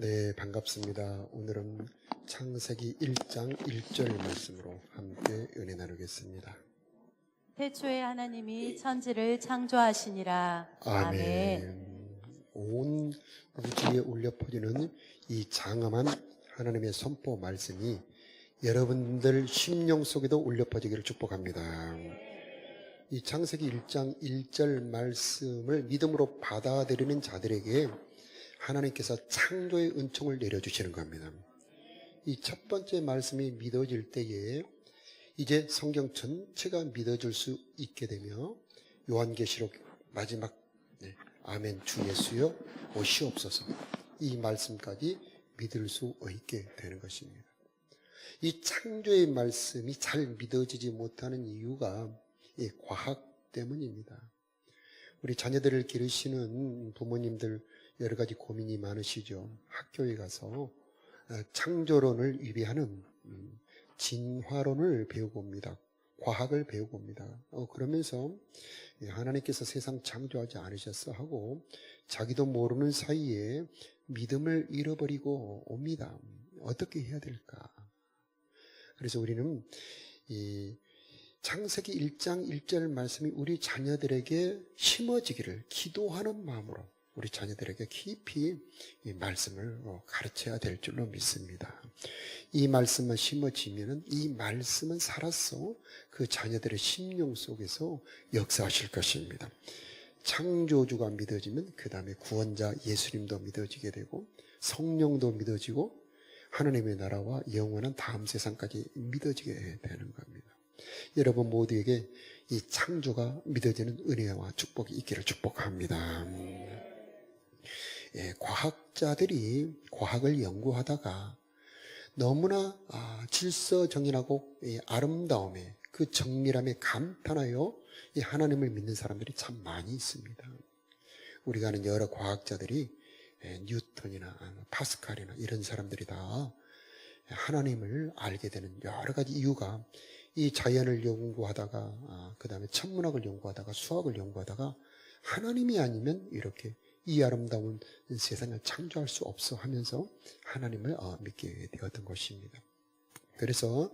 네, 반갑습니다. 오늘은 창세기 1장 1절 말씀으로 함께 은혜 나누겠습니다. 태초에 하나님이 천지를 창조하시니라. 아멘. 아멘. 온 우주에 울려 퍼지는 이 장엄한 하나님의 선포 말씀이 여러분들 심령 속에도 울려 퍼지기를 축복합니다. 이 창세기 1장 1절 말씀을 믿음으로 받아들이는 자들에게 하나님께서 창조의 은총을 내려주시는 겁니다. 이 첫 번째 말씀이 믿어질 때에 이제 성경 전체가 믿어질 수 있게 되며 요한계시록 마지막 아멘 주 예수여 오시옵소서 이 말씀까지 믿을 수 있게 되는 것입니다. 이 창조의 말씀이 잘 믿어지지 못하는 이유가 이 과학 때문입니다. 우리 자녀들을 기르시는 부모님들 여러 가지 고민이 많으시죠. 학교에 가서 창조론을 위배하는 진화론을 배우고 옵니다. 과학을 배우고 옵니다. 그러면서 하나님께서 세상 창조하지 않으셨어 하고 자기도 모르는 사이에 믿음을 잃어버리고 옵니다. 어떻게 해야 될까? 그래서 우리는 이 창세기 1장 1절 말씀이 우리 자녀들에게 심어지기를 기도하는 마음으로 우리 자녀들에게 깊이 이 말씀을 가르쳐야 될 줄로 믿습니다. 이 말씀만 심어지면은 이 말씀은 살아서 그 자녀들의 심령 속에서 역사하실 것입니다. 창조주가 믿어지면 그 다음에 구원자 예수님도 믿어지게 되고 성령도 믿어지고 하나님의 나라와 영원한 다음 세상까지 믿어지게 되는 겁니다. 여러분 모두에게 이 창조가 믿어지는 은혜와 축복이 있기를 축복합니다. 과학자들이 과학을 연구하다가 너무나 질서정연하고 아름다움에 그 정밀함에 감탄하여 이 하나님을 믿는 사람들이 참 많이 있습니다. 우리가 아는 여러 과학자들이 뉴턴이나 파스칼이나 이런 사람들이 다 하나님을 알게 되는 여러 가지 이유가 이 자연을 연구하다가 그 다음에 천문학을 연구하다가 수학을 연구하다가 하나님이 아니면 이렇게 이 아름다운 세상을 창조할 수 없어 하면서 하나님을 믿게 되었던 것입니다. 그래서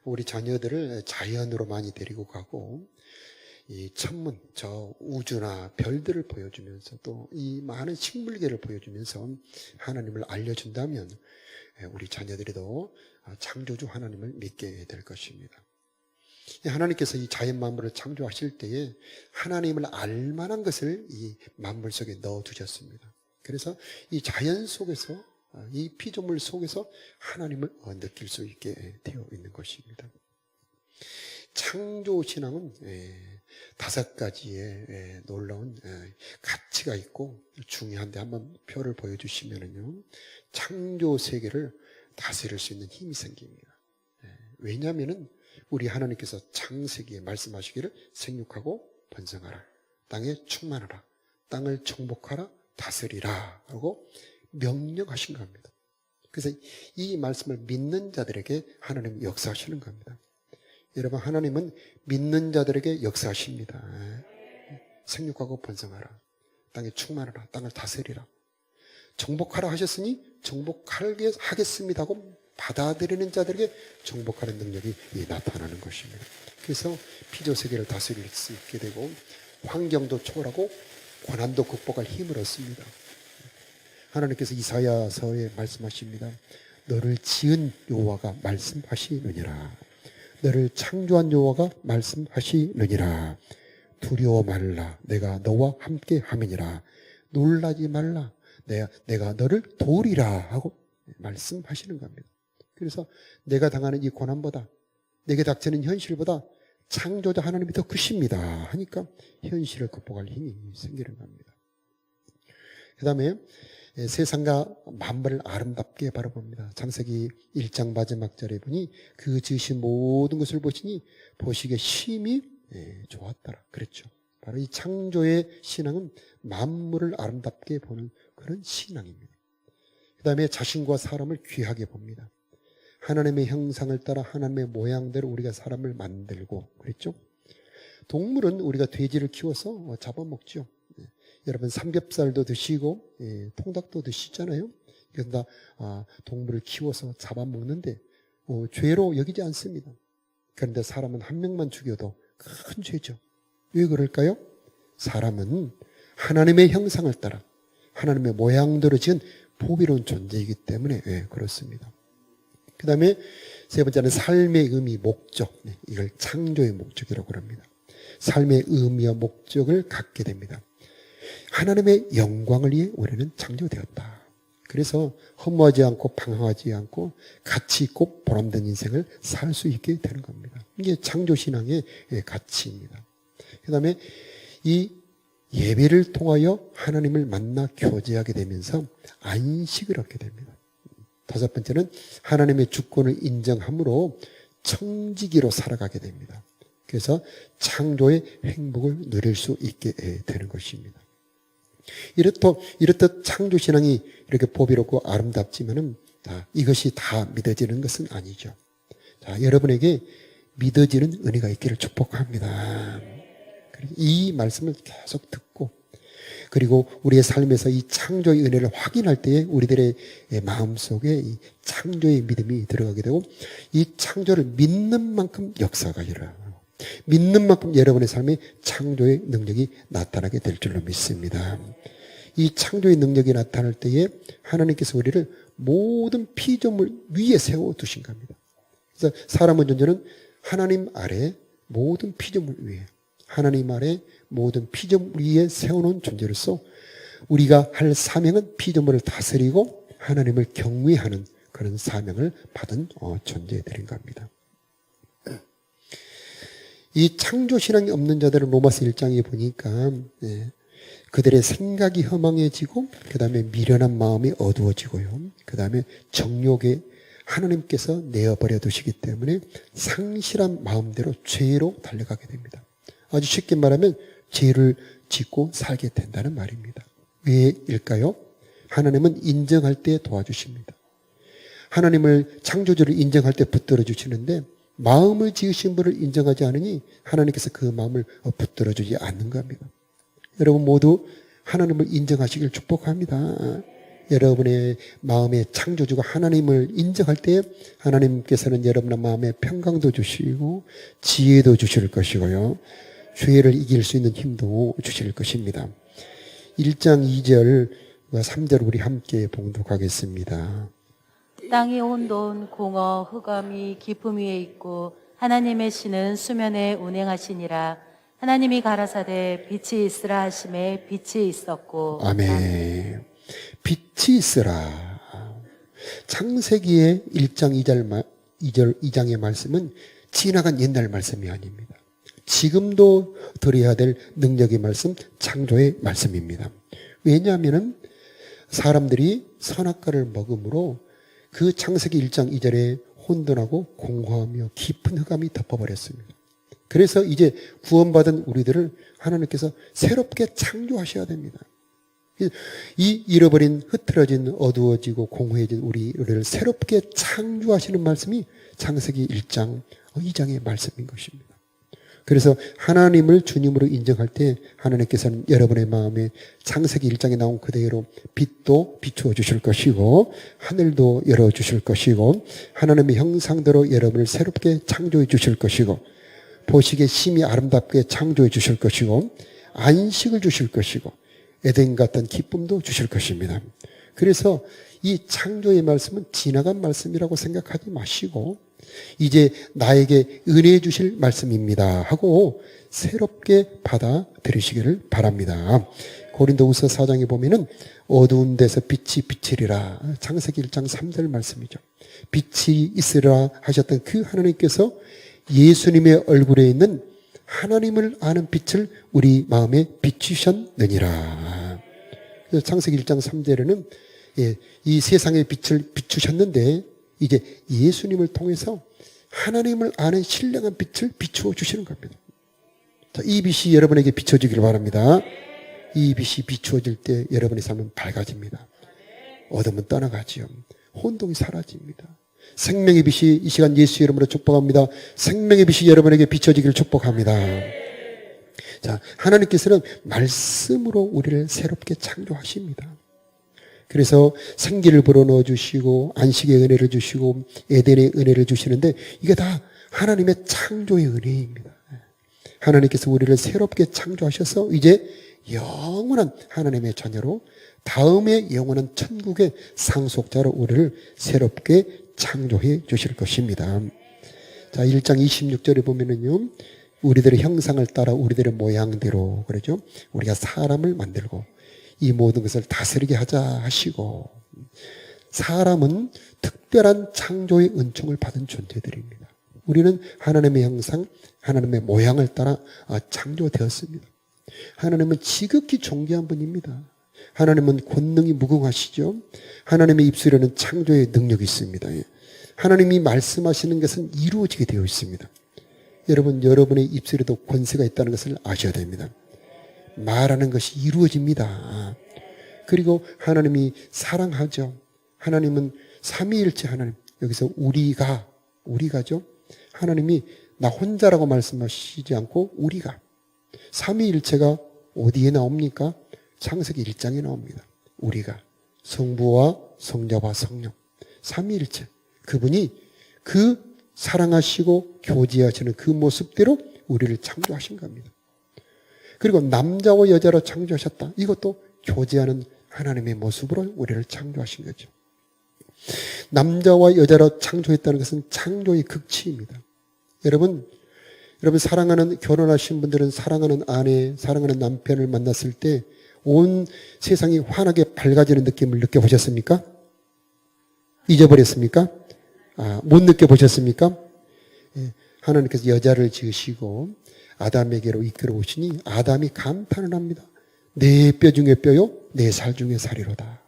우리 자녀들을 자연으로 많이 데리고 가고 이 천문, 저 우주나 별들을 보여주면서 또 이 많은 식물계를 보여주면서 하나님을 알려준다면 우리 자녀들이도 창조주 하나님을 믿게 될 것입니다. 하나님께서 이 자연 만물을 창조하실 때에 하나님을 알만한 것을 이 만물 속에 넣어두셨습니다. 그래서 이 자연 속에서 이 피조물 속에서 하나님을 느낄 수 있게 되어 있는 것입니다. 창조신앙은 5가지의 놀라운 가치가 있고 중요한데 한번 표를 보여주시면요, 창조 세계를 다스릴 수 있는 힘이 생깁니다. 왜냐하면은 우리 하나님께서 창세기에 말씀하시기를 생육하고 번성하라, 땅에 충만하라, 땅을 정복하라, 다스리라 하고 명령하신 겁니다. 그래서 이 말씀을 믿는 자들에게 하나님이 역사하시는 겁니다. 여러분, 하나님은 믿는 자들에게 역사하십니다. 생육하고 번성하라, 땅에 충만하라, 땅을 다스리라, 정복하라 하셨으니 정복하게 하겠습니다 하고 받아들이는 자들에게 정복하는 능력이 나타나는 것입니다. 그래서 피조세계를 다스릴 수 있게 되고 환경도 초월하고 고난도 극복할 힘을 얻습니다. 하나님께서 이사야서에 말씀하십니다. 너를 지은 여호와가 말씀하시느니라. 너를 창조한 여호와가 말씀하시느니라. 두려워 말라. 내가 너와 함께 함이니라. 놀라지 말라. 내가 너를 도우리라 하고 말씀하시는 겁니다. 그래서 내가 당하는 이 고난보다, 내게 닥치는 현실보다 창조자 하나님이 더 크십니다 하니까 현실을 극복할 힘이 생기는 겁니다. 그 다음에 세상과 만물을 아름답게 바라봅니다. 창세기 1장 마지막 절에 보니 그 지으신 모든 것을 보시니 보시기에 심히 좋았더라 그랬죠. 바로 이 창조의 신앙은 만물을 아름답게 보는 그런 신앙입니다. 그 다음에 자신과 사람을 귀하게 봅니다. 하나님의 형상을 따라 하나님의 모양대로 우리가 사람을 만들고 그랬죠. 동물은 우리가 돼지를 키워서 잡아먹죠. 여러분 삼겹살도 드시고 통닭도 드시잖아요. 그래서 동물을 키워서 잡아먹는데 죄로 여기지 않습니다. 그런데 사람은 한 명만 죽여도 큰 죄죠. 왜 그럴까요? 사람은 하나님의 형상을 따라 하나님의 모양대로 지은 보비로운 존재이기 때문에 그렇습니다. 그 다음에 세 번째는 삶의 의미, 목적. 이걸 창조의 목적이라고 합니다. 삶의 의미와 목적을 갖게 됩니다. 하나님의 영광을 위해 우리는 창조되었다. 그래서 허무하지 않고 방황하지 않고 가치 있고 보람된 인생을 살 수 있게 되는 겁니다. 이게 창조신앙의 가치입니다. 그 다음에 이 예배를 통하여 하나님을 만나 교제하게 되면서 안식을 얻게 됩니다. 다섯 번째는 하나님의 주권을 인정함으로 청지기로 살아가게 됩니다. 그래서 창조의 행복을 누릴 수 있게 되는 것입니다. 이렇듯 창조신앙이 이렇게 보배롭고 아름답지만은 이것이 다 믿어지는 것은 아니죠. 자, 여러분에게 믿어지는 은혜가 있기를 축복합니다. 이 말씀을 계속 듣고 그리고 우리의 삶에서 이 창조의 은혜를 확인할 때에 우리들의 마음속에 이 창조의 믿음이 들어가게 되고 이 창조를 믿는 만큼 역사가 일어나고 믿는 만큼 여러분의 삶에 창조의 능력이 나타나게 될 줄로 믿습니다. 이 창조의 능력이 나타날 때에 하나님께서 우리를 모든 피조물 위에 세워두신 겁니다. 그래서 사람의 존재는 하나님 아래 모든 피조물 위에 하나님 아래 모든 피조물 위에 세워놓은 존재로서 우리가 할 사명은 피조물을 다스리고 하나님을 경외하는 그런 사명을 받은 존재들인 겁니다. 이 창조신앙이 없는 자들은 로마서 1장에 보니까 그들의 생각이 허망해지고 그 다음에 미련한 마음이 어두워지고요. 그 다음에 정욕에 하나님께서 내어버려 두시기 때문에 상실한 마음대로 죄로 달려가게 됩니다. 아주 쉽게 말하면 죄를 짓고 살게 된다는 말입니다. 왜일까요? 하나님은 인정할 때 도와주십니다. 하나님을 창조주를 인정할 때 붙들어 주시는데 마음을 지으신 분을 인정하지 않으니 하나님께서 그 마음을 붙들어 주지 않는 겁니다. 여러분 모두 하나님을 인정하시길 축복합니다. 여러분의 마음의 창조주가 하나님을 인정할 때 하나님께서는 여러분의 마음에 평강도 주시고 지혜도 주실 것이고요. 죄를 이길 수 있는 힘도 주실 것입니다. 1장 2절과 3절 우리 함께 봉독하겠습니다. 땅이 온돈 공어 흑암이 깊음 위에 있고 하나님의 신은 수면에 운행하시니라. 하나님이 가라사대 빛이 있으라 하심에 빛이 있었고. 아멘. 빛이 있으라. 창세기의 1장 2장의 말씀은 지나간 옛날 말씀이 아닙니다. 지금도 드려야 될 능력의 말씀, 창조의 말씀입니다. 왜냐하면 사람들이 선악과를 먹음으로 그 창세기 1장 2절에 혼돈하고 공허하며 깊은 흑암이 덮어버렸습니다. 그래서 이제 구원받은 우리들을 하나님께서 새롭게 창조하셔야 됩니다. 이 잃어버린 흐트러진 어두워지고 공허해진 우리를 새롭게 창조하시는 말씀이 창세기 1장 2장의 말씀인 것입니다. 그래서 하나님을 주님으로 인정할 때 하나님께서는 여러분의 마음에 창세기 1장에 나온 그대로 빛도 비추어 주실 것이고 하늘도 열어주실 것이고 하나님의 형상대로 여러분을 새롭게 창조해 주실 것이고 보시기에 심히 아름답게 창조해 주실 것이고 안식을 주실 것이고 에덴 같은 기쁨도 주실 것입니다. 그래서 이 창조의 말씀은 지나간 말씀이라고 생각하지 마시고 이제 나에게 은혜 주실 말씀입니다 하고 새롭게 받아들이시기를 바랍니다. 고린도후서 4장에 보면은 어두운 데서 빛이 비치리라. 창세기 1장 3절 말씀이죠. 빛이 있으라 하셨던 그 하나님께서 예수님의 얼굴에 있는 하나님을 아는 빛을 우리 마음에 비추셨느니라. 그래서 창세기 1장 3절에는 이 세상의 빛을 비추셨는데 이제 예수님을 통해서 하나님을 아는 신령한 빛을 비추어 주시는 겁니다. 자, 이 빛이 여러분에게 비춰지길 바랍니다. 이 빛이 비추어질 때 여러분의 삶은 밝아집니다. 어둠은 떠나가지요. 혼동이 사라집니다. 생명의 빛이 이 시간 예수 이름으로 축복합니다. 생명의 빛이 여러분에게 비춰지기를 축복합니다. 자, 하나님께서는 말씀으로 우리를 새롭게 창조하십니다. 그래서 생기를 불어넣어 주시고 안식의 은혜를 주시고 에덴의 은혜를 주시는데 이게 다 하나님의 창조의 은혜입니다. 하나님께서 우리를 새롭게 창조하셔서 이제 영원한 하나님의 자녀로 다음에 영원한 천국의 상속자로 우리를 새롭게 창조해 주실 것입니다. 자, 1장 26절에 보면은요, 우리들의 형상을 따라 우리들의 모양대로, 그러죠? 우리가 사람을 만들고 이 모든 것을 다스리게 하자 하시고, 사람은 특별한 창조의 은총을 받은 존재들입니다. 우리는 하나님의 형상, 하나님의 모양을 따라 창조되었습니다. 하나님은 지극히 존귀한 분입니다. 하나님은 권능이 무궁하시죠. 하나님의 입술에는 창조의 능력이 있습니다. 하나님이 말씀하시는 것은 이루어지게 되어 있습니다. 여러분, 여러분의 입술에도 권세가 있다는 것을 아셔야 됩니다. 말하는 것이 이루어집니다. 그리고 하나님이 사랑하죠. 하나님은 삼위일체 하나님. 여기서 우리가죠. 하나님이 나 혼자라고 말씀하시지 않고 우리가. 삼위일체가 어디에 나옵니까? 창세기 1장에 나옵니다. 우리가 성부와 성자와 성령 삼위일체, 그분이 그 사랑하시고 교제하시는 그 모습대로 우리를 창조하신 겁니다. 그리고 남자와 여자로 창조하셨다. 이것도 교제하는 하나님의 모습으로 우리를 창조하신 거죠. 남자와 여자로 창조했다는 것은 창조의 극치입니다. 여러분 사랑하는, 결혼하신 분들은 사랑하는 아내, 사랑하는 남편을 만났을 때 온 세상이 환하게 밝아지는 느낌을 느껴보셨습니까? 잊어버렸습니까? 못 느껴보셨습니까? 하나님께서 여자를 지으시고 아담에게로 이끌어 오시니 아담이 감탄을 합니다. 내 뼈 중에 뼈요, 내 살 중에 살이로다.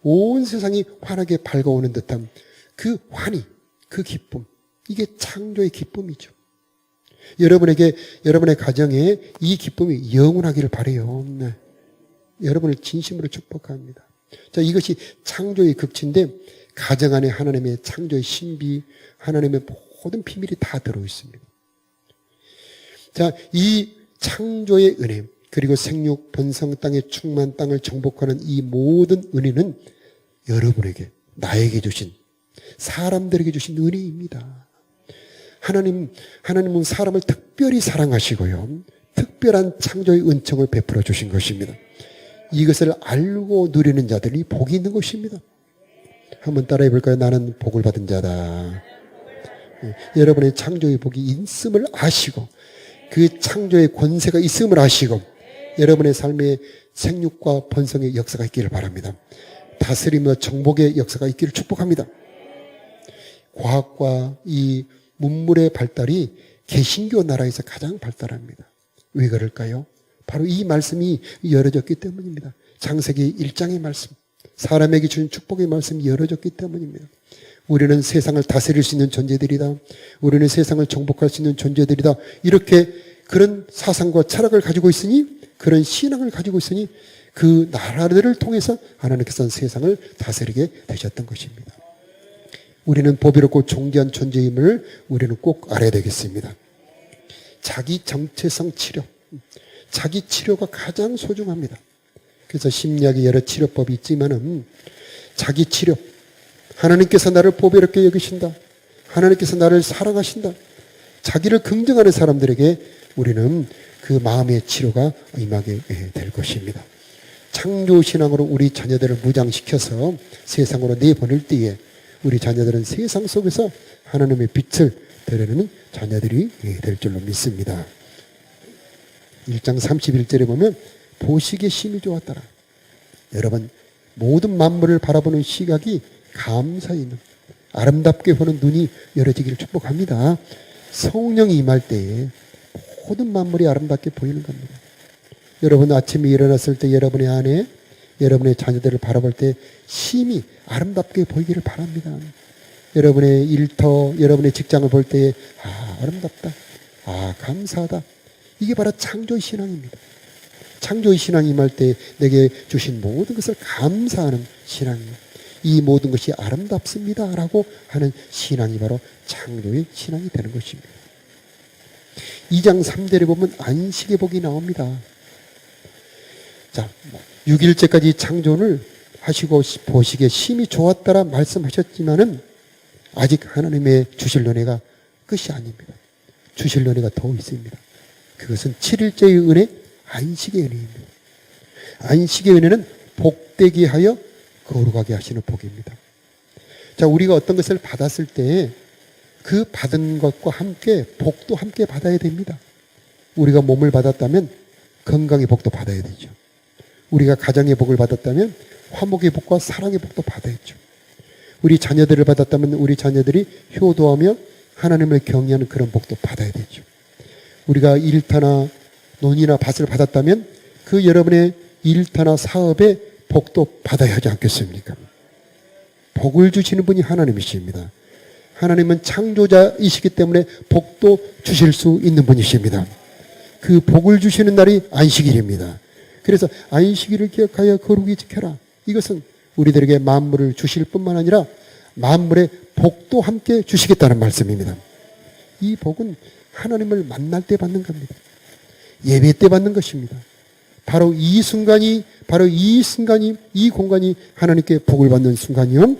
온 세상이 환하게 밝아오는 듯한 그 환희, 그 기쁨, 이게 창조의 기쁨이죠. 여러분의 가정에 이 기쁨이 영원하기를 바라요. 네. 여러분을 진심으로 축복합니다. 자, 이것이 창조의 극치인데 가정 안에 하나님의 창조의 신비, 하나님의 모든 비밀이 다 들어있습니다. 자, 이 창조의 은혜, 그리고 생육, 번성, 땅의 충만, 땅을 정복하는 이 모든 은혜는 여러분에게, 나에게 주신, 사람들에게 주신 은혜입니다. 하나님은 사람을 특별히 사랑하시고요, 특별한 창조의 은총을 베풀어 주신 것입니다. 이것을 알고 누리는 자들이 복이 있는 것입니다. 한번 따라해 볼까요? 나는 복을 받은 자다. 여러분의 창조의 복이 있음을 아시고 그 창조의 권세가 있음을 아시고 여러분의 삶에 생육과 번성의 역사가 있기를 바랍니다. 다스림과 정복의 역사가 있기를 축복합니다. 과학과 이 문물의 발달이 개신교 나라에서 가장 발달합니다. 왜 그럴까요? 바로 이 말씀이 열어졌기 때문입니다. 창세기 1장의 말씀, 사람에게 주신 축복의 말씀이 열어졌기 때문입니다. 우리는 세상을 다스릴 수 있는 존재들이다. 우리는 세상을 정복할 수 있는 존재들이다. 이렇게 그런 사상과 철학을 가지고 있으니, 그런 신앙을 가지고 있으니 그 나라들을 통해서 하나님께서는 세상을 다스리게 되셨던 것입니다. 우리는 보배롭고 존귀한 존재임을 우리는 꼭 알아야 되겠습니다. 자기 정체성 치료, 자기 치료가 가장 소중합니다. 그래서 심리학의 여러 치료법이 있지만은 자기 치료, 하나님께서 나를 보배롭게 여기신다, 하나님께서 나를 사랑하신다, 자기를 긍정하는 사람들에게 우리는 그 마음의 치료가 임하게 될 것입니다. 창조신앙으로 우리 자녀들을 무장시켜서 세상으로 내보낼 때에 우리 자녀들은 세상 속에서 하나님의 빛을 드러내는 자녀들이 될 줄로 믿습니다. 1장 31절에 보면 보시기에 심히 좋았더라. 여러분, 모든 만물을 바라보는 시각이 감사 있는, 아름답게 보는 눈이 열어지기를 축복합니다. 성령이 임할 때에 모든 만물이 아름답게 보이는 겁니다. 여러분 아침에 일어났을 때 여러분의 아내, 여러분의 자녀들을 바라볼 때 심히 아름답게 보이기를 바랍니다. 여러분의 일터, 여러분의 직장을 볼 때 아름답다, 감사하다. 이게 바로 창조의 신앙입니다. 창조의 신앙이 임할 때 내게 주신 모든 것을 감사하는 신앙입니다. 이 모든 것이 아름답습니다 라고 하는 신앙이 바로 창조의 신앙이 되는 것입니다. 2장 3절에 보면 안식의 복이 나옵니다. 자, 6일째까지 창조를 하시고 보시기에 심히 좋았다라 말씀하셨지만은 아직 하나님의 주실 은혜가 끝이 아닙니다. 주실 은혜가 더 있습니다. 그것은 7일째의 은혜, 안식의 은혜입니다. 안식의 은혜는 복되게 하여 거룩하게 하시는 복입니다. 자, 우리가 어떤 것을 받았을 때 그 받은 것과 함께 복도 함께 받아야 됩니다. 우리가 몸을 받았다면 건강의 복도 받아야 되죠. 우리가 가정의 복을 받았다면 화목의 복과 사랑의 복도 받아야죠. 우리 자녀들을 받았다면 우리 자녀들이 효도하며 하나님을 경외하는 그런 복도 받아야 되죠. 우리가 일터나 논이나 밭을 받았다면 그 여러분의 일터나 사업의 복도 받아야 하지 않겠습니까? 복을 주시는 분이 하나님이십니다. 하나님은 창조자이시기 때문에 복도 주실 수 있는 분이십니다. 그 복을 주시는 날이 안식일입니다. 그래서 안식일을 기억하여 거룩히 지켜라. 이것은 우리들에게 만물을 주실 뿐만 아니라 만물의 복도 함께 주시겠다는 말씀입니다. 이 복은 하나님을 만날 때 받는 겁니다. 예배 때 받는 것입니다. 바로 이 순간이 이 공간이 하나님께 복을 받는 순간이요,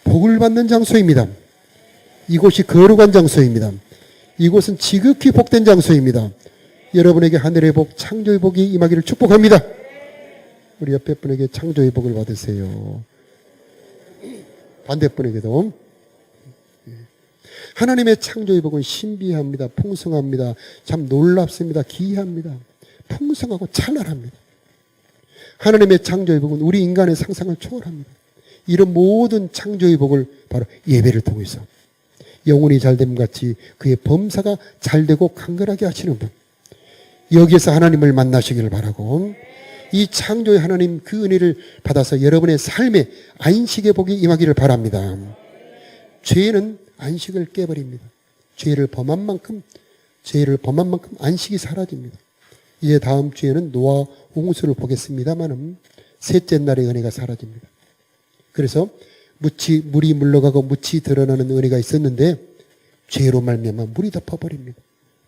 복을 받는 장소입니다. 이곳이 거룩한 장소입니다. 이곳은 지극히 복된 장소입니다. 여러분에게 하늘의 복, 창조의 복이 임하기를 축복합니다. 우리 옆에 분에게 창조의 복을 받으세요. 반대분에게도. 하나님의 창조의 복은 신비합니다. 풍성합니다. 참 놀랍습니다. 기이합니다. 풍성하고 찬란합니다. 하나님의 창조의 복은 우리 인간의 상상을 초월합니다. 이런 모든 창조의 복을 바로 예배를 통해서 영혼이 잘됨 같이 그의 범사가 잘되고 강건하게 하시는 분, 여기에서 하나님을 만나시기를 바라고, 이 창조의 하나님 그 은혜를 받아서 여러분의 삶에 안식의 복이 임하기를 바랍니다. 죄는 안식을 깨버립니다. 죄를 범한 만큼 안식이 사라집니다. 이제 다음 주에는 노아 홍수를 보겠습니다만은 셋째 날의 은혜가 사라집니다. 그래서 물이 물러가고 묻이 드러나는 은혜가 있었는데 죄로 말미암아 물이 덮어버립니다.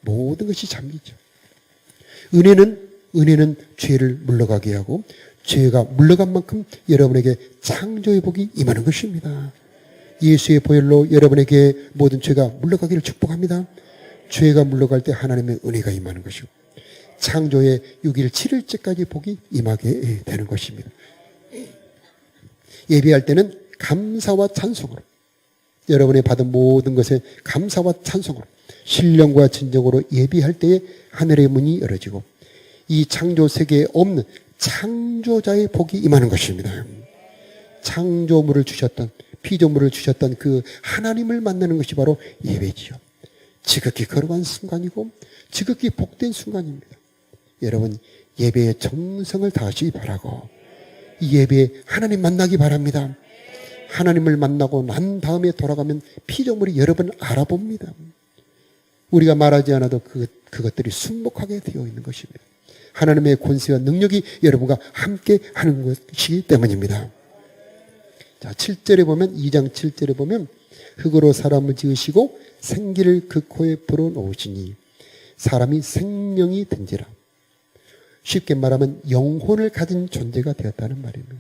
모든 것이 잠기죠. 은혜는 죄를 물러가게 하고 죄가 물러간 만큼 여러분에게 창조의 복이 임하는 것입니다. 예수의 보혈로 여러분에게 모든 죄가 물러가기를 축복합니다. 죄가 물러갈 때 하나님의 은혜가 임하는 것이고 창조의 6일 7일째까지 복이 임하게 되는 것입니다. 예배할 때는 감사와 찬송으로, 여러분이 받은 모든 것에 감사와 찬송으로 신령과 진정으로 예배할 때에 하늘의 문이 열어지고 이 창조 세계에 없는 창조자의 복이 임하는 것입니다. 창조물을 주셨던, 피조물을 주셨던 그 하나님을 만나는 것이 바로 예배지요. 지극히 거룩한 순간이고 지극히 복된 순간입니다. 여러분, 예배의 정성을 다하시기 바라고 이 예배에 하나님 만나기 바랍니다. 하나님을 만나고 난 다음에 돌아가면 피조물이 여러 번 알아봅니다. 우리가 말하지 않아도 그것들이 순복하게 되어 있는 것입니다. 하나님의 권세와 능력이 여러분과 함께 하는 것이기 때문입니다. 자, 7절에 보면, 2장 7절에 보면, 흙으로 사람을 지으시고 생기를 그 코에 불어넣으시니 사람이 생명이 든지라. 쉽게 말하면 영혼을 가진 존재가 되었다는 말입니다.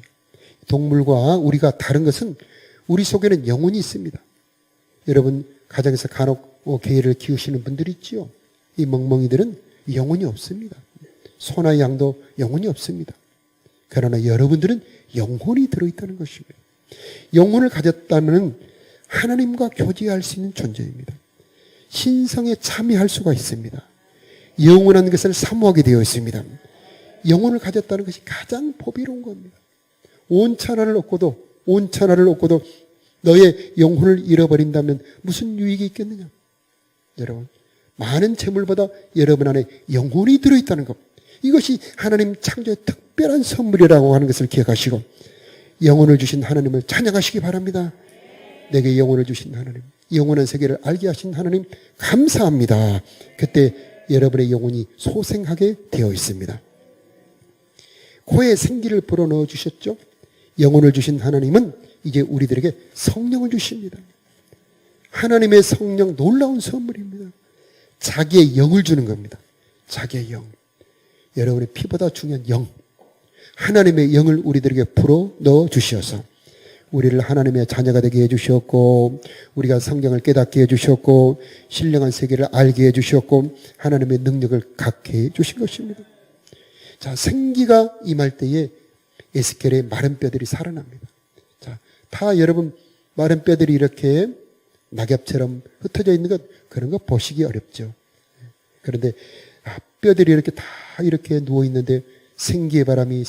동물과 우리가 다른 것은 우리 속에는 영혼이 있습니다. 여러분, 가정에서 간혹 개를 키우시는 분들이 있지요. 이 멍멍이들은 영혼이 없습니다. 소나 양도 영혼이 없습니다. 그러나 여러분들은 영혼이 들어있다는 것입니다. 영혼을 가졌다면 하나님과 교제할 수 있는 존재입니다. 신성에 참여할 수가 있습니다. 영원한 것을 사모하게 되어 있습니다. 영혼을 가졌다는 것이 가장 보배로운 겁니다. 온 천하를 얻고도 너의 영혼을 잃어버린다면 무슨 유익이 있겠느냐? 여러분, 많은 재물보다 여러분 안에 영혼이 들어있다는 것, 이것이 하나님 창조의 특별한 선물이라고 하는 것을 기억하시고 영혼을 주신 하나님을 찬양하시기 바랍니다. 내게 영혼을 주신 하나님, 영원한 세계를 알게 하신 하나님 감사합니다. 그때 여러분의 영혼이 소생하게 되어 있습니다. 코에 생기를 불어넣어 주셨죠? 영혼을 주신 하나님은 이제 우리들에게 성령을 주십니다. 하나님의 성령, 놀라운 선물입니다. 자기의 영을 주는 겁니다. 자기의 영. 여러분의 피보다 중요한 영. 하나님의 영을 우리들에게 불어 넣어 주시어서 우리를 하나님의 자녀가 되게 해주셨고, 우리가 성경을 깨닫게 해주셨고, 신령한 세계를 알게 해주셨고, 하나님의 능력을 갖게 해주신 것입니다. 자, 생기가 임할 때에 에스겔의 마른 뼈들이 살아납니다. 자, 다 여러분 마른 뼈들이 이렇게 낙엽처럼 흩어져 있는 것, 그런 거 보시기 어렵죠. 그런데 뼈들이 이렇게 다 이렇게 누워 있는데 생기의 바람이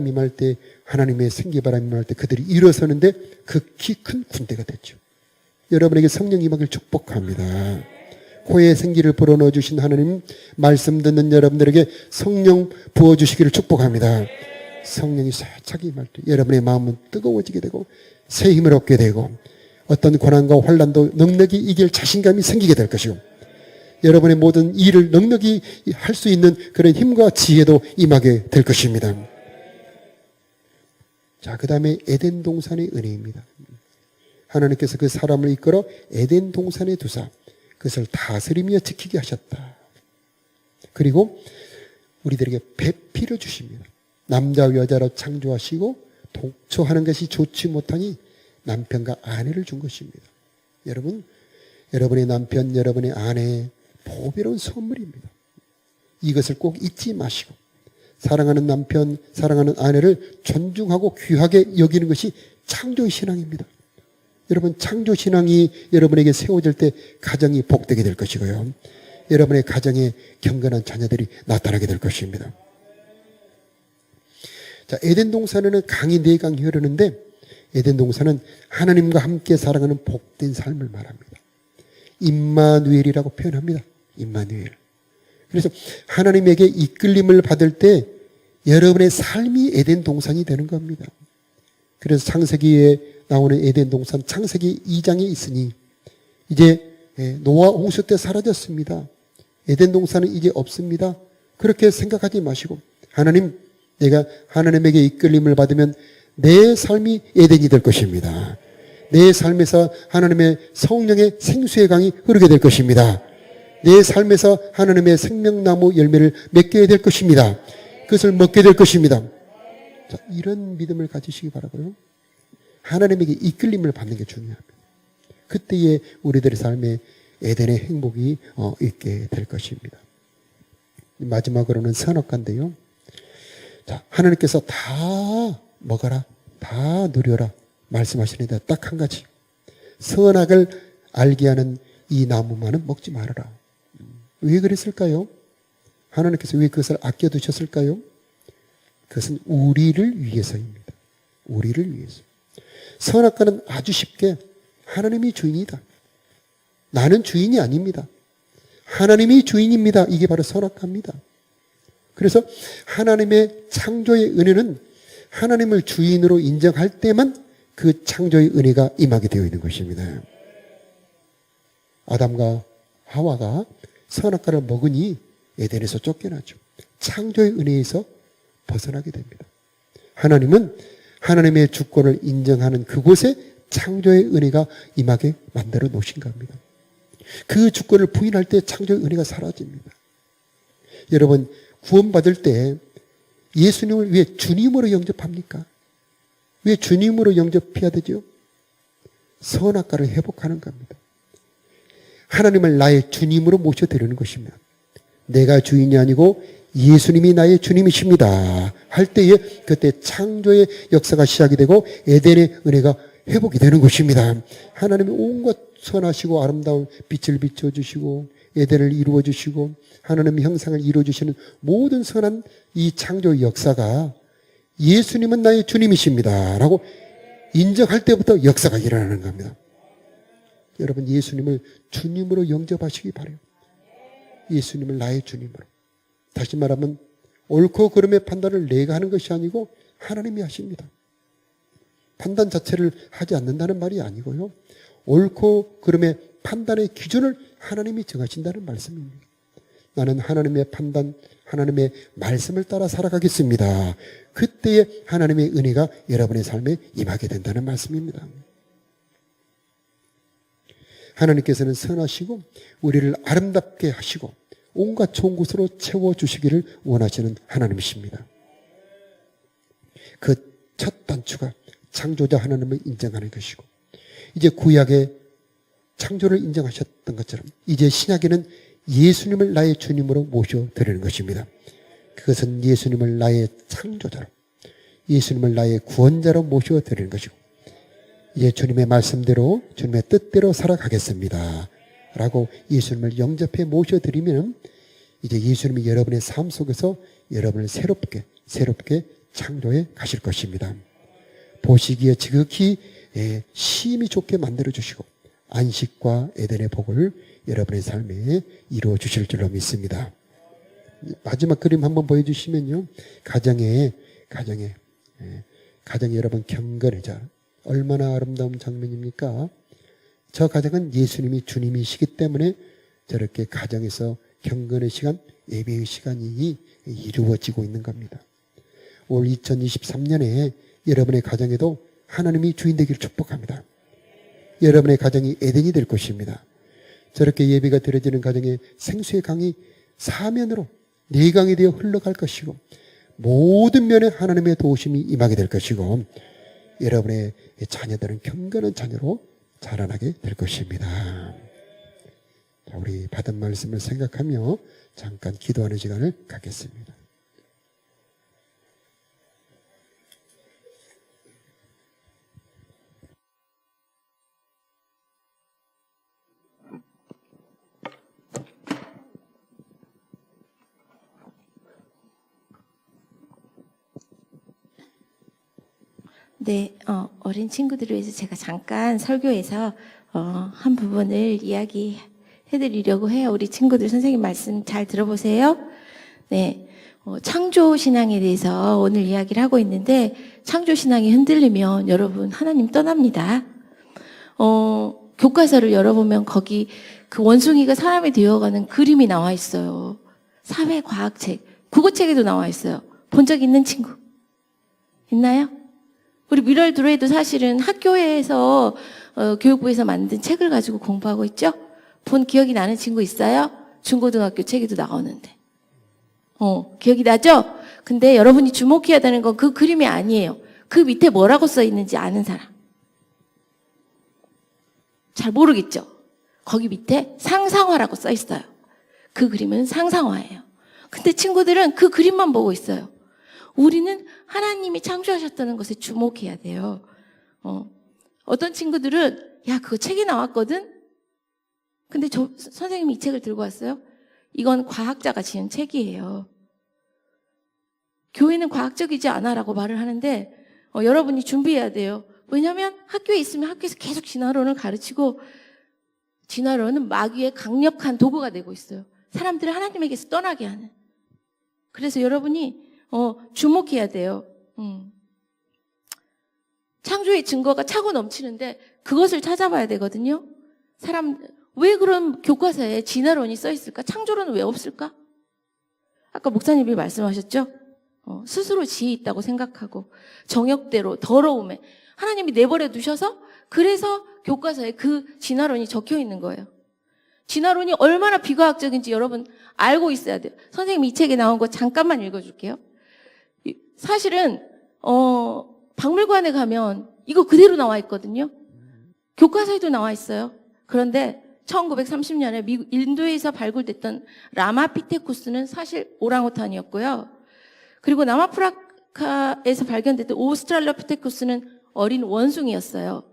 임할 때, 하나님의 생기의 바람이 임할 때 그들이 일어서는데 극히 큰 군대가 됐죠. 여러분에게 성령 임하기를 축복합니다. 코에 생기를 불어넣어 주신 하나님, 말씀 듣는 여러분들에게 성령 부어주시기를 축복합니다. 성령이 세차게 임할 때 여러분의 마음은 뜨거워지게 되고 새 힘을 얻게 되고 어떤 고난과 환난도 넉넉히 이길 자신감이 생기게 될 것이고, 여러분의 모든 일을 넉넉히 할 수 있는 그런 힘과 지혜도 임하게 될 것입니다. 자, 그 다음에 에덴 동산의 은혜입니다. 하나님께서 그 사람을 이끌어 에덴 동산에 두사 그것을 다스리며 지키게 하셨다. 그리고 우리들에게 배필을 주십니다. 남자와 여자로 창조하시고 독초하는 것이 좋지 못하니 남편과 아내를 준 것입니다. 여러분, 여러분의 남편, 여러분의 아내, 보배로운 선물입니다. 이것을 꼭 잊지 마시고 사랑하는 남편, 사랑하는 아내를 존중하고 귀하게 여기는 것이 창조의 신앙입니다. 여러분, 창조 신앙이 여러분에게 세워질 때 가정이 복되게 될 것이고요, 여러분의 가정에 경건한 자녀들이 나타나게 될 것입니다. 자, 에덴 동산에는 강이 4강이 흐르는데 에덴 동산은 하나님과 함께 살아가는 복된 삶을 말합니다. 임마누엘이라고 표현합니다. 임마누엘. 그래서 하나님에게 이끌림을 받을 때 여러분의 삶이 에덴 동산이 되는 겁니다. 그래서 창세기에 나오는 에덴 동산, 창세기 2장에 있으니 이제 노아 홍수 때 사라졌습니다. 에덴 동산은 이제 없습니다. 그렇게 생각하지 마시고, 하나님, 내가 하나님에게 이끌림을 받으면 내 삶이 에덴이 될 것입니다. 내 삶에서 하나님의 성령의 생수의 강이 흐르게 될 것입니다. 내 삶에서 하나님의 생명나무 열매를 맺게 될 것입니다. 그것을 먹게 될 것입니다. 자, 이런 믿음을 가지시기 바라고요. 하나님에게 이끌림을 받는 게 중요합니다. 그때에 우리들의 삶에 에덴의 행복이 있게 될 것입니다. 마지막으로는 선악과인데요. 자, 하나님께서 다 먹어라, 다 누려라 말씀하시는데 딱 한 가지, 선악을 알게 하는 이 나무만은 먹지 말아라. 왜 그랬을까요? 하나님께서 왜 그것을 아껴두셨을까요? 그것은 우리를 위해서입니다. 우리를 위해서. 선악과는 아주 쉽게 하나님이 주인이다, 나는 주인이 아닙니다, 하나님이 주인입니다, 이게 바로 선악과입니다. 그래서 하나님의 창조의 은혜는 하나님을 주인으로 인정할 때만 그 창조의 은혜가 임하게 되어 있는 것입니다. 아담과 하와가 선악과를 먹으니 에덴에서 쫓겨나죠. 창조의 은혜에서 벗어나게 됩니다. 하나님은 하나님의 주권을 인정하는 그곳에 창조의 은혜가 임하게 만들어 놓으신 겁니다. 그 주권을 부인할 때 창조의 은혜가 사라집니다. 여러분, 구원받을 때 예수님을 왜 주님으로 영접합니까? 왜 주님으로 영접해야 되죠? 선악과를 회복하는 겁니다. 하나님을 나의 주님으로 모셔드리는 것입니다. 내가 주인이 아니고 예수님이 나의 주님이십니다 할 때에 그때 창조의 역사가 시작이 되고 에덴의 은혜가 회복이 되는 것입니다. 하나님이 온갖 선하시고 아름다운 빛을 비춰주시고 에덴을 이루어주시고 하나님의 형상을 이루어주시는 모든 선한 이 창조의 역사가 예수님은 나의 주님이십니다 라고 인정할 때부터 역사가 일어나는 겁니다. 여러분, 예수님을 주님으로 영접하시기 바라요. 예수님을 나의 주님으로. 다시 말하면 옳고 그름의 판단을 내가 하는 것이 아니고 하나님이 하십니다. 판단 자체를 하지 않는다는 말이 아니고요, 옳고 그름의 판단의 기준을 하나님이 정하신다는 말씀입니다. 나는 하나님의 판단, 하나님의 말씀을 따라 살아가겠습니다. 그때에 하나님의 은혜가 여러분의 삶에 임하게 된다는 말씀입니다. 하나님께서는 선하시고 우리를 아름답게 하시고 온갖 좋은 곳으로 채워주시기를 원하시는 하나님이십니다. 그 첫 단추가 창조자 하나님을 인정하는 것이고, 이제 구약의 창조를 인정하셨던 것처럼 이제 신약에는 예수님을 나의 주님으로 모셔드리는 것입니다. 그것은 예수님을 나의 창조자로, 예수님을 나의 구원자로 모셔드리는 것이고, 이제 주님의 말씀대로 주님의 뜻대로 살아가겠습니다 라고 예수님을 영접해 모셔드리면 이제 예수님이 여러분의 삶 속에서 여러분을 새롭게 창조해 가실 것입니다. 보시기에 지극히 심히 좋게 만들어 주시고 안식과 에덴의 복을 여러분의 삶에 이루어 주실 줄로 믿습니다. 마지막 그림 한번 보여주시면요, 가정에 여러분 경건해자, 얼마나 아름다운 장면입니까? 저 가정은 예수님이 주님이시기 때문에 저렇게 가정에서 경건의 시간, 예배의 시간이 이루어지고 있는 겁니다. 올 2023년에 여러분의 가정에도 하나님이 주인 되기를 축복합니다. 여러분의 가정이 에덴이 될 것입니다. 저렇게 예배가 드려지는 가정에 생수의 강이 사면으로 내강이 되어 흘러갈 것이고, 모든 면에 하나님의 도우심이 임하게 될 것이고, 여러분의 자녀들은 경건한 자녀로 자라나게 될 것입니다. 자, 우리 받은 말씀을 생각하며 잠깐 기도하는 시간을 갖겠습니다. 네, 어린 친구들을 위해서 제가 잠깐 설교에서 한 부분을 이야기해드리려고 해요. 우리 친구들 선생님 말씀 잘 들어보세요. 네, 창조 신앙에 대해서 오늘 이야기를 하고 있는데, 창조 신앙이 흔들리면 여러분 하나님 떠납니다. 교과서를 열어보면 거기 그 원숭이가 사람이 되어가는 그림이 나와 있어요. 사회과학책, 국어책에도 나와 있어요. 본 적 있는 친구 있나요? 우리 미럴드로에도 사실은 학교에서 교육부에서 만든 책을 가지고 공부하고 있죠? 본 기억이 나는 친구 있어요? 중고등학교 책에도 나오는데. 기억이 나죠? 근데 여러분이 주목해야 되는 건 그 그림이 아니에요. 그 밑에 뭐라고 써 있는지 아는 사람. 잘 모르겠죠? 거기 밑에 상상화라고 써 있어요. 그 그림은 상상화예요. 근데 친구들은 그 그림만 보고 있어요. 우리는 하나님이 창조하셨다는 것에 주목해야 돼요. 어떤 친구들은 야, 그거 책이 나왔거든? 근데 선생님이 이 책을 들고 왔어요? 이건 과학자가 지은 책이에요. 교회는 과학적이지 않아라고 말을 하는데 여러분이 준비해야 돼요. 왜냐하면 학교에 있으면 학교에서 계속 진화론을 가르치고, 진화론은 마귀의 강력한 도구가 되고 있어요. 사람들을 하나님에게서 떠나게 하는. 그래서 여러분이 주목해야 돼요. 창조의 증거가 차고 넘치는데 그것을 찾아봐야 되거든요. 왜 그런 교과서에 진화론이 써 있을까? 창조론은 왜 없을까? 아까 목사님이 말씀하셨죠? 스스로 지혜 있다고 생각하고 정욕대로 더러움에 하나님이 내버려 두셔서, 그래서 교과서에 그 진화론이 적혀 있는 거예요. 진화론이 얼마나 비과학적인지 여러분 알고 있어야 돼요. 선생님 이 책에 나온 거 잠깐만 읽어줄게요. 사실은 박물관에 가면 이거 그대로 나와 있거든요. 교과서에도 나와 있어요. 그런데 1930년에 인도에서 발굴됐던 라마피테쿠스는 사실 오랑우탄이었고요. 그리고 남아프리카에서 발견됐던 오스트랄로피테쿠스는 어린 원숭이였어요.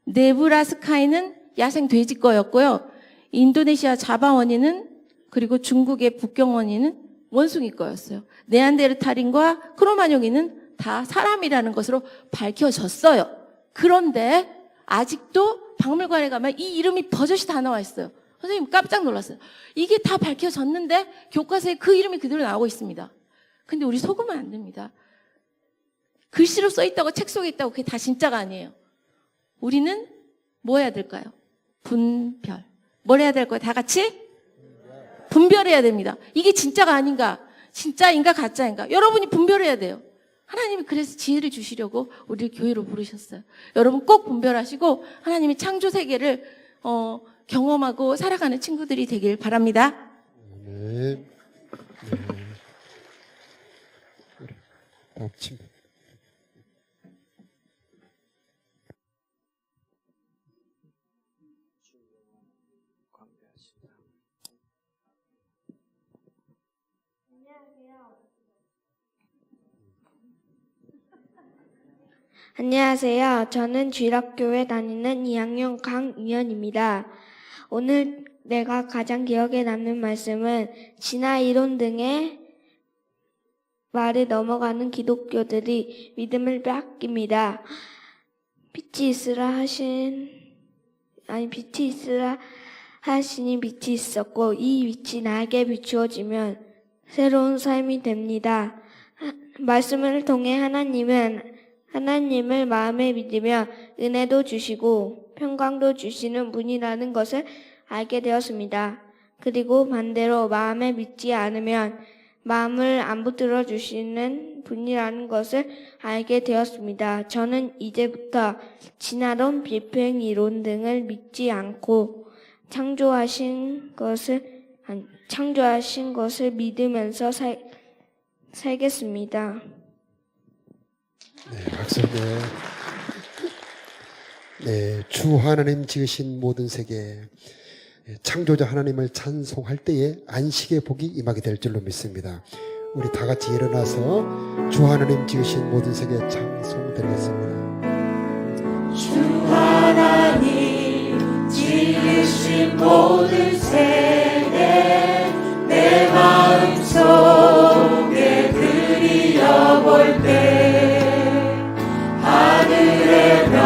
네브라스카에는 야생 돼지 거였고요. 인도네시아 자바 원인은, 그리고 중국의 북경 원인은 원숭이 거였어요. 네안데르탈인과 크로마뇽인은 다 사람이라는 것으로 밝혀졌어요. 그런데 아직도 박물관에 가면 이 이름이 버젓이 다 나와 있어요. 선생님 깜짝 놀랐어요. 이게 다 밝혀졌는데 교과서에 그 이름이 그대로 나오고 있습니다. 근데 우리 속으면 안 됩니다. 글씨로 써 있다고, 책 속에 있다고 그게 다 진짜가 아니에요. 우리는 뭐 해야 될까요? 분별. 뭘 해야 될까요? 다 같이? 분별해야 됩니다. 이게 진짜가 아닌가? 진짜인가 가짜인가? 여러분이 분별해야 돼요. 하나님이 그래서 지혜를 주시려고 우리를 교회로 부르셨어요. 여러분 꼭 분별하시고 하나님의 창조 세계를 경험하고 살아가는 친구들이 되길 바랍니다. 네. 다음 친구. 안녕하세요. 저는 주일학교에 다니는 2학년 강유연입니다. 오늘 내가 가장 기억에 남는 말씀은 진화 이론 등의 말에 넘어가는 기독교들이 믿음을 빼앗깁니다. 빛이 있으라 하시니 빛이 있었고 이 빛이 나에게 비추어지면 새로운 삶이 됩니다. 말씀을 통해 하나님을 마음에 믿으며 은혜도 주시고 평강도 주시는 분이라는 것을 알게 되었습니다. 그리고 반대로 마음에 믿지 않으면 마음을 안 붙들어 주시는 분이라는 것을 알게 되었습니다. 저는 이제부터 진화론, 비평 이론 등을 믿지 않고 창조하신 것을 믿으면서 살겠습니다. 네, 박수. 네, 주 하나님 지으신 모든 세계, 창조자 하나님을 찬송할 때에 안식의 복이 임하게 될 줄로 믿습니다. 우리 다 같이 일어나서 주 하나님 지으신 모든 세계 찬송 드리겠습니다. 주 하나님 지으신 모든 세계 내 마음속에 그리워볼 때 하늘의 별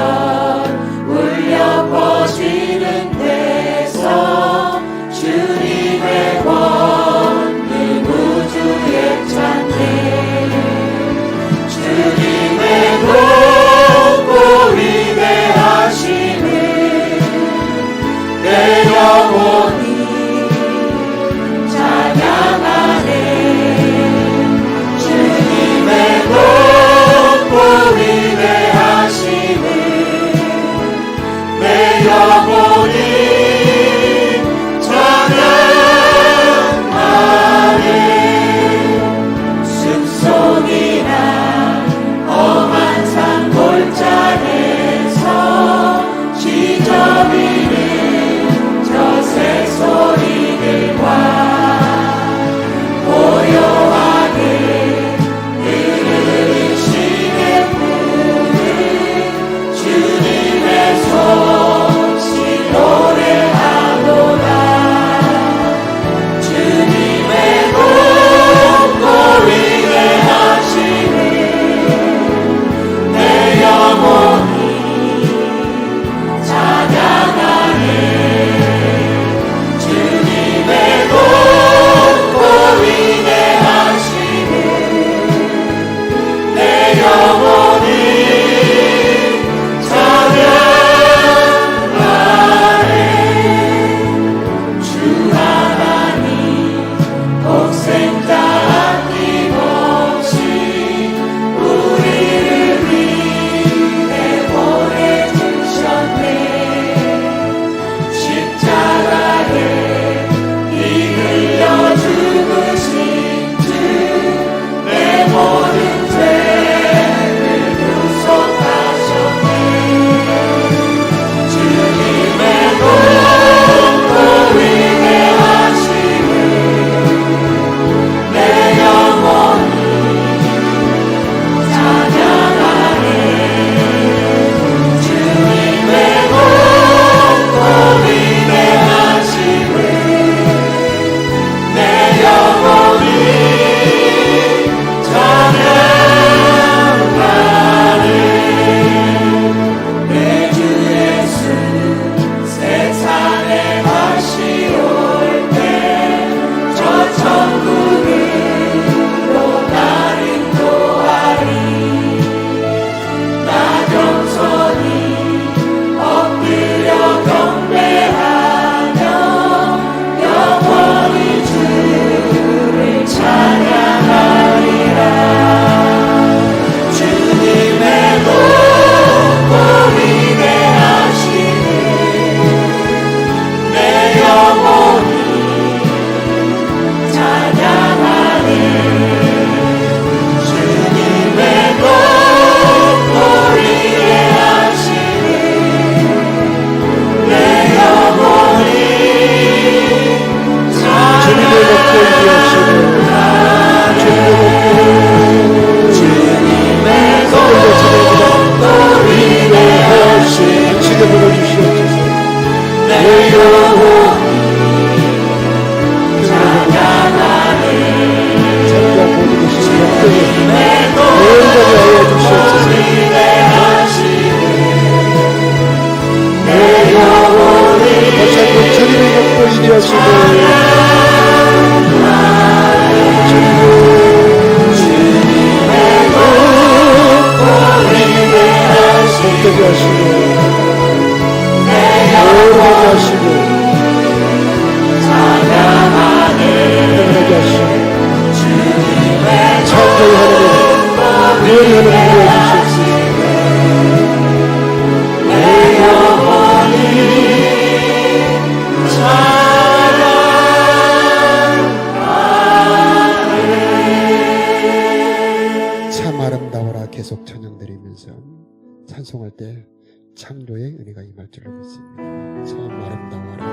울려 퍼지는 데서 주님의 권능 우주에 찬네 주님의 높고 위대하신 보이게 하시고 복되게 하시고 오르게 하시고 행하게 하시고 창조의 하나님 우리 하나님 보여주시옵소서. 참 아름다워라 계속 찬양드리면서 찬송할 때 창조의 은혜가 임할 줄로 믿습니다. 참 아름다워라.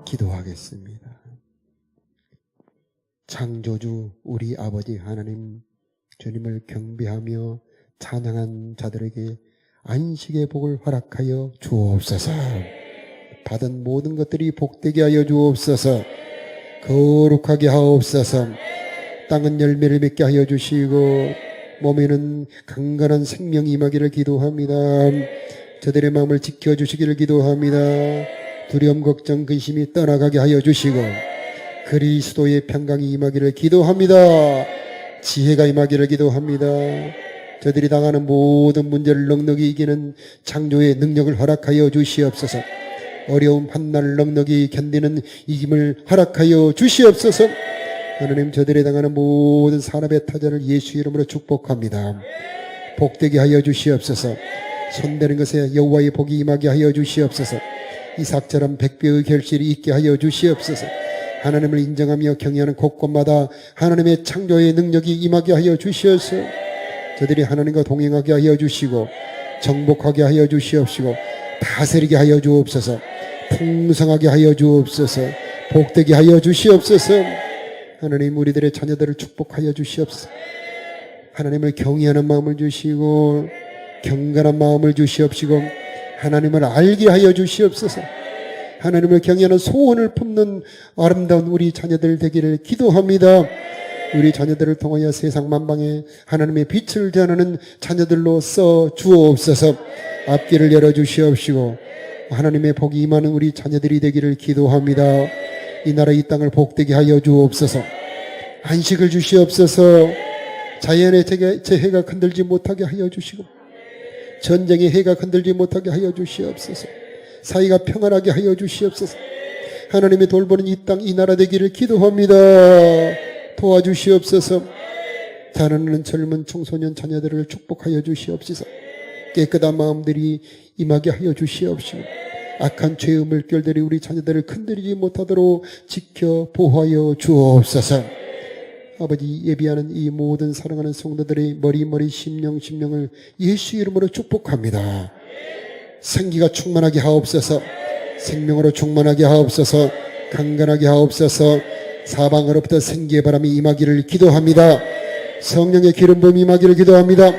기도하겠습니다. 창조주 우리 아버지 하나님, 주님을 경배하며 찬양한 자들에게 안식의 복을 허락하여 주옵소서. 받은 모든 것들이 복되게 하여 주옵소서. 거룩하게 하옵소서. 땅은 열매를 맺게 하여 주시고 몸에는 강건한 생명이 임하기를 기도합니다. 저들의 마음을 지켜주시기를 기도합니다. 두려움, 걱정, 근심이 떠나가게 하여 주시고 그리스도의 평강이 임하기를 기도합니다. 지혜가 임하기를 기도합니다. 저들이 당하는 모든 문제를 넉넉히 이기는 창조의 능력을 허락하여 주시옵소서. 어려움 한날 넉넉히 견디는 이김을 허락하여 주시옵소서. 하나님, 저들이 당하는 모든 산업의 타자를 예수 이름으로 축복합니다. 복되게 하여 주시옵소서. 손대는 것에 여호와의 복이 임하게 하여 주시옵소서. 이삭처럼 백배의 결실이 있게 하여 주시옵소서. 하나님을 인정하며 경외하는 곳곳마다 하나님의 창조의 능력이 임하게 하여 주시옵소서. 저들이 하나님과 동행하게 하여 주시고 정복하게 하여 주시옵시고 다스리게 하여 주옵소서. 풍성하게 하여 주옵소서. 복되게 하여 주시옵소서. 하나님, 우리들의 자녀들을 축복하여 주시옵소서. 하나님을 경외하는 마음을 주시고 경건한 마음을 주시옵시고 하나님을 알게 하여 주시옵소서. 하나님을 경외하는 소원을 품는 아름다운 우리 자녀들 되기를 기도합니다. 우리 자녀들을 통하여 세상 만방에 하나님의 빛을 전하는 자녀들로 써 주옵소서. 앞길을 열어주시옵시고 하나님의 복이 임하는 우리 자녀들이 되기를 기도합니다. 이 나라 이 땅을 복되게 하여 주옵소서. 안식을 주시옵소서. 자연의 재해가 흔들지 못하게 하여 주시고 전쟁의 해가 흔들지 못하게 하여 주시옵소서. 사이가 평안하게 하여 주시옵소서. 하나님의 돌보는 이 땅 이 나라 되기를 기도합니다. 도와주시옵소서. 자라나는 젊은 청소년 자녀들을 축복하여 주시옵소서. 깨끗한 마음들이 임하게 하여 주시옵시고 악한 죄의 물결들이 우리 자녀들을 건드리지 못하도록 지켜 보호하여 주옵소서. 아버지, 예비하는 이 모든 사랑하는 성도들의 머리 심령을 예수 이름으로 축복합니다. 생기가 충만하게 하옵소서. 생명으로 충만하게 하옵소서. 강건하게 하옵소서. 사방으로부터 생기의 바람이 임하기를 기도합니다. 성령의 기름 부음이 임하기를 기도합니다.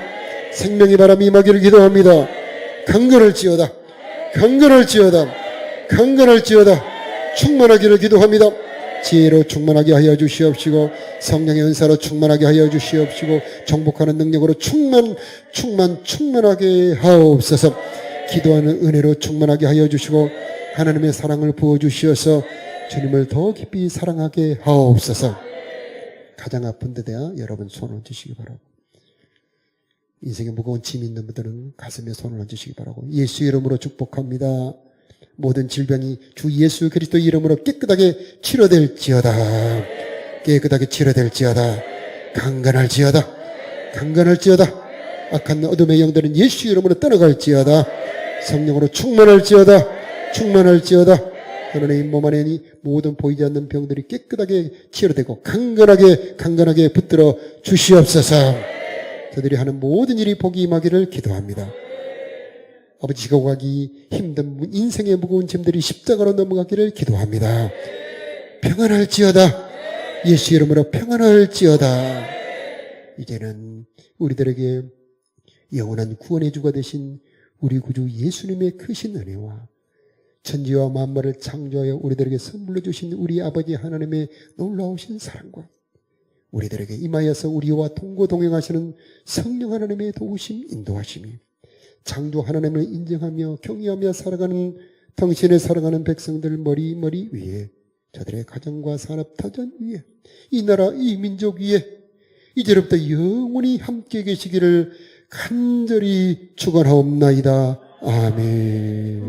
생명의 바람이 임하기를 기도합니다. 강건할지어다. 충만하기를 기도합니다. 지혜로 충만하게 하여 주시옵시고 성령의 은사로 충만하게 하여 주시옵시고 정복하는 능력으로 충만하게 하옵소서. 기도하는 은혜로 충만하게 하여 주시고 하나님의 사랑을 부어 주시어서 주님을 더 깊이 사랑하게 하옵소서. 가장 아픈 데 대하 여러분 손을 얹으시기 바라고, 인생에 무거운 짐이 있는 분들은 가슴에 손을 얹으시기 바라고, 예수 이름으로 축복합니다. 모든 질병이 주 예수 그리스도 이름으로 깨끗하게 치료될지어다. 강건할지어다. 악한 어둠의 영들은 예수 이름으로 떠나갈지어다. 성령으로 충만할지어다. 하나님 몸 안에 모든 보이지 않는 병들이 깨끗하게 치료되고 강건하게 붙들어 주시옵소서. 저들이 하는 모든 일이 복이 임하기를 기도합니다. 아버지, 지고 가기 힘든 인생의 무거운 짐들이 십자가로 넘어가기를 기도합니다. 평안할지어다. 예수 이름으로 평안할지어다. 이제는 우리들에게 영원한 구원의 주가 되신 우리 구주 예수님의 크신 은혜와 천지와 만물을 창조하여 우리들에게 선물로 주신 우리 아버지 하나님의 놀라우신 사랑과 우리들에게 임하여서 우리와 동고동행하시는 성령 하나님의 도우심 인도하심이 창조 하나님을 인정하며 경외하며 살아가는 당신의 사랑하는 백성들 머리 위에, 저들의 가정과 산업 터전 위에, 이 나라 이 민족 위에 이제부터 영원히 함께 계시기를 간절히 축원하옵나이다. 아멘.